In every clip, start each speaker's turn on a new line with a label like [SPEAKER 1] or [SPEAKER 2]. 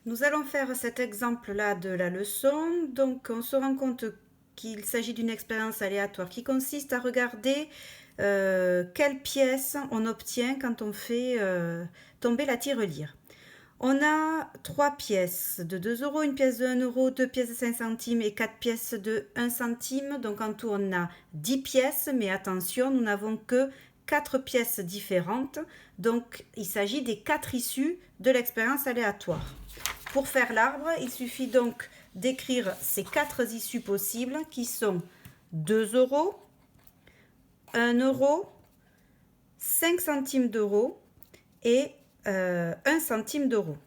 [SPEAKER 1] Nous allons faire cet exemple-là de la leçon. Donc, on se rend compte qu'il s'agit d'une expérience aléatoire qui consiste à regarder quelle pièce on obtient quand on fait tomber la tirelire. On a 3 pièces de 2 euros, une pièce de 1 euro, 2 pièces de 5 centimes et 4 pièces de 1 centime. Donc en tout, on a 10 pièces, mais attention, nous n'avons que 4 pièces différentes. Donc il s'agit des 4 issues de l'expérience aléatoire. Pour faire l'arbre, il suffit donc d'écrire ces 4 issues possibles qui sont 2 euros, 1 euro, 5 centimes d'euros et 1 centime d'euro.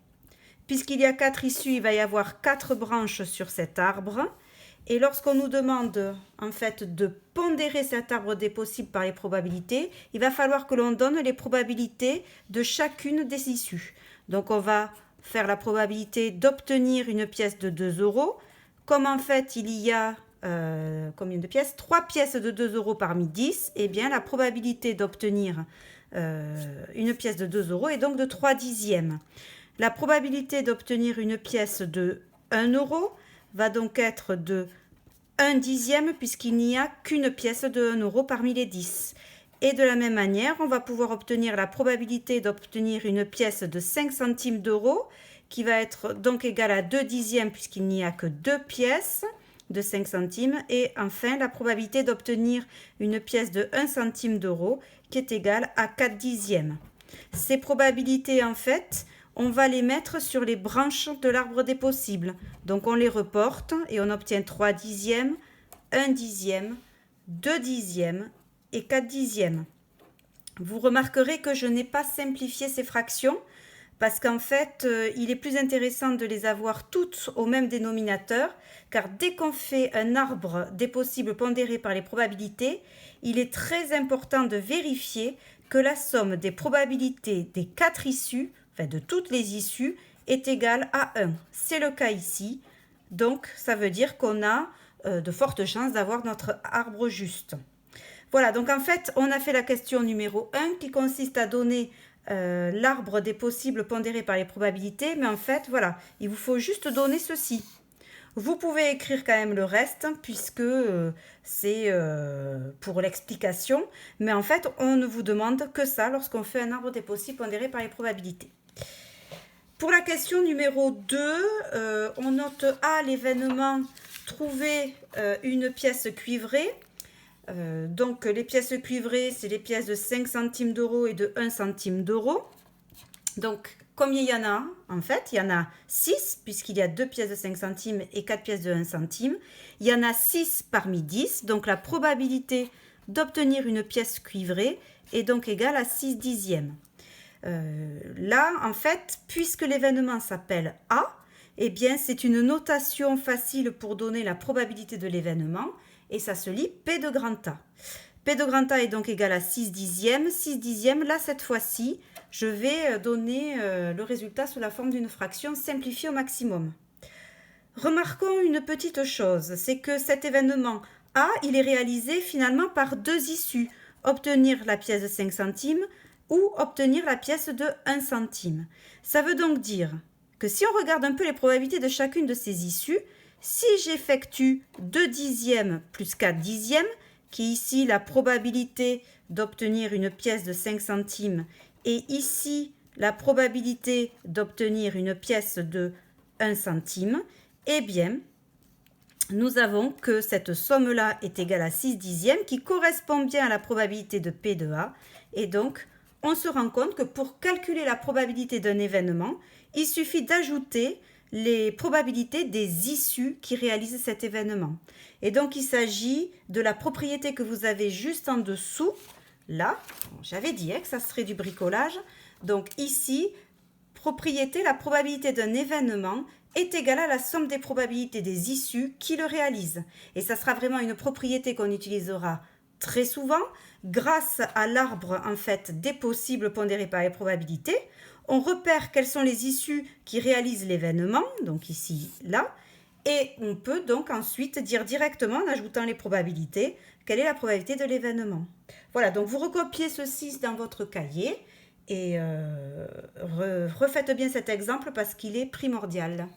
[SPEAKER 1] Puisqu'il y a 4 issues, il va y avoir 4 branches sur cet arbre. Et lorsqu'on nous demande en fait de pondérer cet arbre des possibles par les probabilités, il va falloir que l'on donne les probabilités de chacune des issues. Donc on va faire la probabilité d'obtenir une pièce de 2 euros. Comme en fait il y a combien de pièces 3 pièces de 2 euros parmi 10, et bien la probabilité d'obtenir une pièce de 2 euros est donc de 3 dixièmes. La probabilité d'obtenir une pièce de 1 euro va donc être de 1 dixième puisqu'il n'y a qu'une pièce de 1 euro parmi les 10. Et de la même manière, on va pouvoir obtenir la probabilité d'obtenir une pièce de 5 centimes d'euros qui va être donc égale à 2 dixièmes puisqu'il n'y a que 2 pièces de 5 centimes. Et enfin, la probabilité d'obtenir une pièce de 1 centime d'euro qui est égale à 4 dixièmes. Ces probabilités, en fait, on va les mettre sur les branches de l'arbre des possibles. Donc on les reporte et on obtient 3 dixièmes, 1 dixième, 2 dixièmes et 4 dixièmes. Vous remarquerez que je n'ai pas simplifié ces fractions parce qu'en fait, il est plus intéressant de les avoir toutes au même dénominateur, car dès qu'on fait un arbre des possibles pondéré par les probabilités, il est très important de vérifier que la somme des probabilités des 4 issues, enfin de toutes les issues, est égale à 1. C'est le cas ici, donc ça veut dire qu'on a de fortes chances d'avoir notre arbre juste. Voilà, donc en fait, on a fait la question numéro 1 qui consiste à donner l'arbre des possibles pondérés par les probabilités, mais en fait, voilà, il vous faut juste donner ceci. Vous pouvez écrire quand même le reste, puisque c'est pour l'explication, mais en fait, on ne vous demande que ça lorsqu'on fait un arbre des possibles pondérés par les probabilités. Pour la question numéro 2, on note A l'événement trouver une pièce cuivrée. Donc les pièces cuivrées, c'est les pièces de 5 centimes d'euros et de 1 centime d'euro. Donc combien il y en a? En fait, il y en a 6, puisqu'il y a 2 pièces de 5 centimes et 4 pièces de 1 centime. Il y en a 6 parmi 10, donc la probabilité d'obtenir une pièce cuivrée est donc égale à 6 dixièmes. Là, en fait, puisque l'événement s'appelle A, eh bien, c'est une notation facile pour donner la probabilité de l'événement, et ça se lit P de grand A. P de grand A est donc égal à 6 dixièmes. 6 dixièmes, là, cette fois-ci, je vais donner le résultat sous la forme d'une fraction simplifiée au maximum. Remarquons une petite chose, c'est que cet événement A, il est réalisé finalement par 2 issues. Obtenir la pièce de 5 centimes ou obtenir la pièce de 1 centime. Ça veut donc dire que si on regarde un peu les probabilités de chacune de ces issues, si j'effectue 2 dixièmes plus 4 dixièmes, qui est ici la probabilité d'obtenir une pièce de 5 centimes, et ici la probabilité d'obtenir une pièce de 1 centime, eh bien, nous avons que cette somme-là est égale à 6 dixièmes, qui correspond bien à la probabilité de P de A, et donc on se rend compte que pour calculer la probabilité d'un événement, il suffit d'ajouter les probabilités des issues qui réalisent cet événement. Et donc il s'agit de la propriété que vous avez juste en dessous. Là, j'avais dit que ça serait du bricolage. Donc ici, propriété, la probabilité d'un événement est égale à la somme des probabilités des issues qui le réalisent. Et ça sera vraiment une propriété qu'on utilisera très souvent grâce à l'arbre en fait des possibles pondérés par les probabilités. On repère quelles sont les issues qui réalisent l'événement, donc ici, là, et on peut donc ensuite dire directement en ajoutant les probabilités quelle est la probabilité de l'événement. Voilà, donc vous recopiez ceci dans votre cahier Et refaites bien cet exemple parce qu'il est primordial.